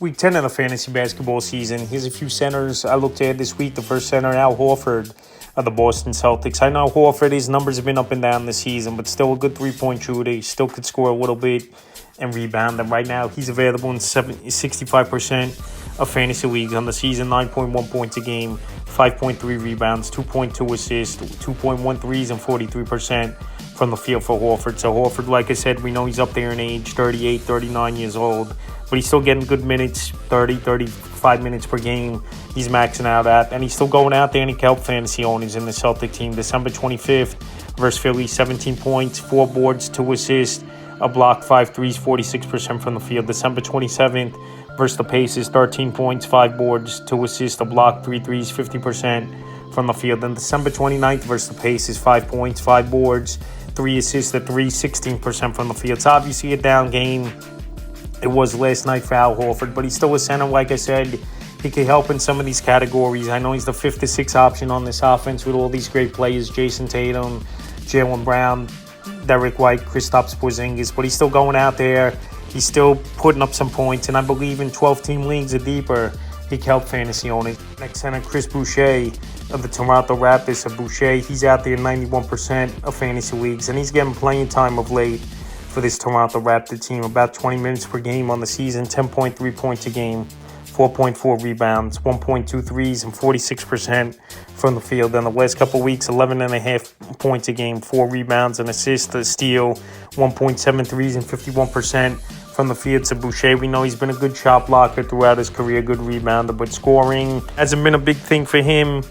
Week 10 of the fantasy basketball season. Here's a few centers I looked at this week. The first center, Al Horford of the Boston Celtics. I know Horford, his numbers have been up and down this season, but still a good three-point shooter. He still could score a little bit and rebound. And right now, he's available in 65% of fantasy leagues on the season. 9.1 points a game, 5.3 rebounds, 2.2 assists, 2.1 threes, and 43% from the field for Horford. So Horford, like I said, we know he's up there in age, 38, 39 years old. But he's still getting good minutes, 30, 35 minutes per game. He's maxing out at. And he's still going out there and he can help fantasy owners in the Celtic team. December 25th versus Philly, 17 points, 4 boards, 2 assists, a block, 5 threes, 46% from the field. December 27th versus the Pacers, 13 points, 5 boards, 2 assists, a block, 3 threes, 50% from the field. Then December 29th versus the Pacers, 5 points, 5 boards, 3 assists, a 3, 16% from the field. It's obviously a down game. It was last night for Al Horford, but he's still a center. Like I said, he can help in some of these categories. I know he's the 5th to 6th option on this offense with all these great players, Jason Tatum, Jaylen Brown, Derek White, Kristaps Porzingis, but he's still going out there. He's still putting up some points, and I believe in 12-team leagues or deeper, he can help fantasy owners. Next center, Chris Boucher of the Toronto Raptors. So Boucher, he's out there in 91% of fantasy leagues, and he's getting playing time of late for this Toronto Raptor team. About 20 minutes per game on the season, 10.3 points a game, 4.4 rebounds, 1.2 threes, and 46% from the field. In the last couple weeks, 11.5 points a game, 4 rebounds, an assist, a steal, 1.7 threes, and 51% from the field. So Boucher, we know he's been a good shot blocker throughout his career, good rebounder, but scoring hasn't been a big thing for him,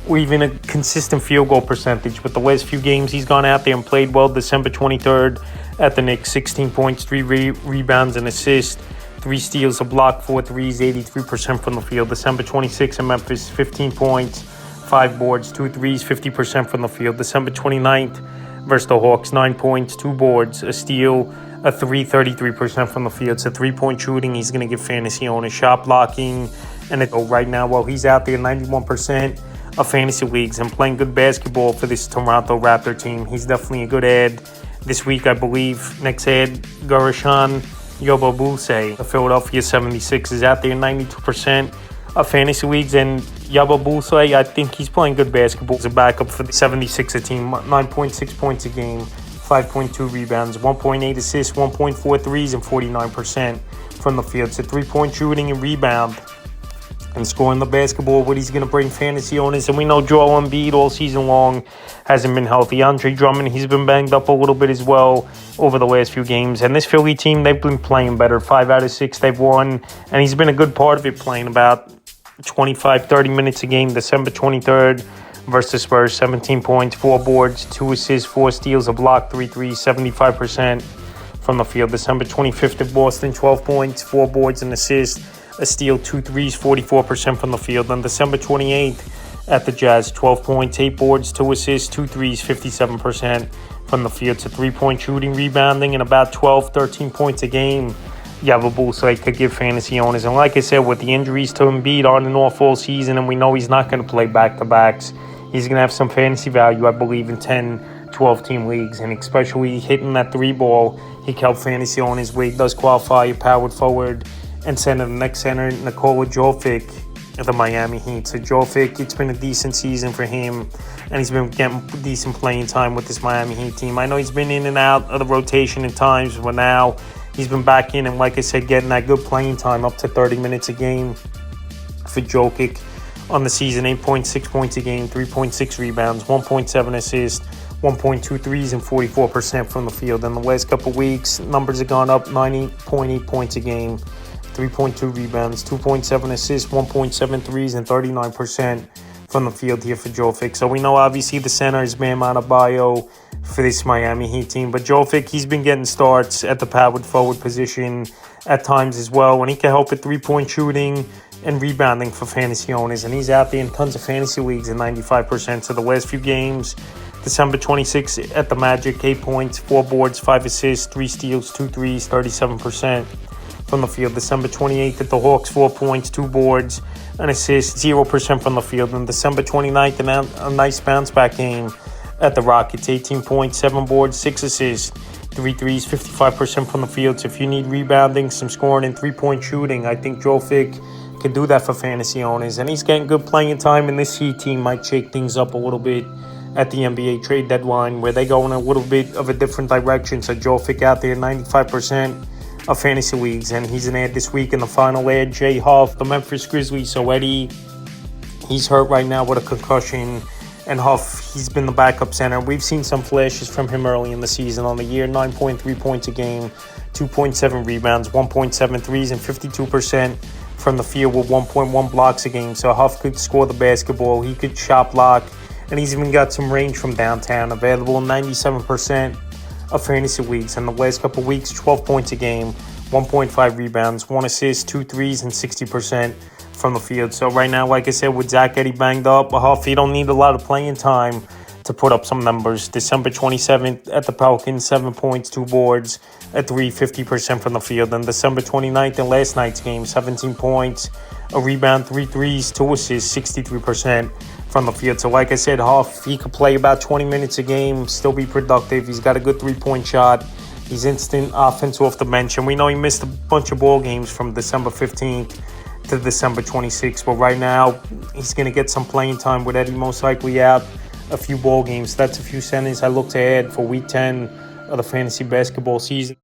or even a consistent field goal percentage. But the last few games, he's gone out there and played well. December 23rd at the Knicks, 16 points, 3 rebounds, and assists, 3 steals, a block, 4 threes, 83% from the field. December 26th in Memphis, 15 points, 5 boards, 2 threes, 50% from the field. December 29th versus the Hawks, 9 points, 2 boards, a steal, a 3, 33% from the field. So 3-point shooting, he's going to give fantasy owners shot blocking. And right now, while he's out there 91% of fantasy leagues and playing good basketball for this Toronto Raptor team, he's definitely a good ad this week, I believe. Next ad, Guerschon Yabusele, the Philadelphia 76 is out there 92% of fantasy leagues, and Yabusele, I think he's playing good basketball as a backup for the 76er team. 9.6 points a game, 5.2 rebounds, 1.8 assists, 1.4 threes, and 49% from the field. So 3-point shooting and rebound and scoring the basketball, what he's going to bring fantasy owners. And we know Joel Embiid all season long hasn't been healthy. Andre Drummond, he's been banged up a little bit as well over the last few games. And this Philly team, they've been playing better. 5 out of 6 they've won. And he's been a good part of it, playing about 25, 30 minutes a game. December 23rd versus the Spurs, 17 points, 4 boards, 2 assists, 4 steals, a block, 3 threes, 75% from the field. December 25th at Boston, 12 points, 4 boards, and assists, a steal, 2 threes, 44% from the field. On December 28th at the Jazz, 12 points, 8 boards, 2 assists, 2 threes, 57% from the field. So 3-point shooting, rebounding, and about 12, 13 points a game. Yabusele could give fantasy owners. And like I said, with the injuries to Embiid on and off all season, and we know he's not going to play back-to-backs, he's going to have some fantasy value, I believe, in 10, 12-team leagues. And especially hitting that 3-ball, he can help fantasy owners where he does qualify a powered forward. And center, the next center, Nikola Jovic of the Miami Heat. So Jovic, it's been a decent season for him, and he's been getting decent playing time with this Miami Heat team. I know he's been in and out of the rotation at times, but now he's been back in, and like I said, getting that good playing time, up to 30 minutes a game for Jokic on the season. 8.6 points a game, 3.6 rebounds, 1.7 assists, 1.2 threes, and 44% from the field. In the last couple weeks, numbers have gone up, 90.8 points a game, 3.2 rebounds, 2.7 assists, 1.7 threes, and 39% from the field here for Jovic. So we know obviously the center is Bam Adebayo for this Miami Heat team, but Jovic, he's been getting starts at the powered forward position at times as well, and he can help with 3-point shooting and rebounding for fantasy owners. And he's out there in tons of fantasy leagues at 95%. So the last few games, December 26th at the Magic, 8 points, 4 boards, 5 assists, 3 steals, 2 threes, 37% from the field. December 28th at the Hawks, 4 points, 2 boards, an assist, 0% from the field. And December 29th, a nice bounce back game at the Rockets, 18 points, 7 boards, 6 assists, 3 threes, 55% from the field. So if you need rebounding, some scoring, and 3-point shooting, I think Joe Fick can do that for fantasy owners. And he's getting good playing time, and this Heat team might shake things up a little bit at the NBA trade deadline, where they go in a little bit of a different direction. So Joe Fick out there, 95% of fantasy leagues, and he's an ad this week in the final ad. Jay Huff, the Memphis Grizzlies. So Eddie, he's hurt right now with a concussion, and Huff, he's been the backup center. We've seen some flashes from him early in the season on the year, 9.3 points a game, 2.7 rebounds, 1.7 threes, and 52% from the field with 1.1 blocks a game. So Huff could score the basketball, he could shot block, and he's even got some range from downtown, available in 97% of fantasy leagues. In the last couple weeks, 12 points a game, 1.5 rebounds, 1 assist, 2 threes, and 60% from the field. So right now, like I said, with Zach Edey banged up, Huff, he don't need a lot of playing time to put up some numbers. December 27th at the Pelicans, 7 points, 2 boards, at 50% from the field. And December 29th in last night's game, 17 points, a rebound, 3 threes, 2 assists, 63% from the field. So like I said, Huff, he could play about 20 minutes a game, still be productive. He's got a good 3-point shot. He's instant offense off the bench. And we know he missed a bunch of ball games from December 15th to December 26th. But right now, he's going to get some playing time with Eddie most likely out a few ball games. That's a few centers I look to add for Week 10 of the fantasy basketball season.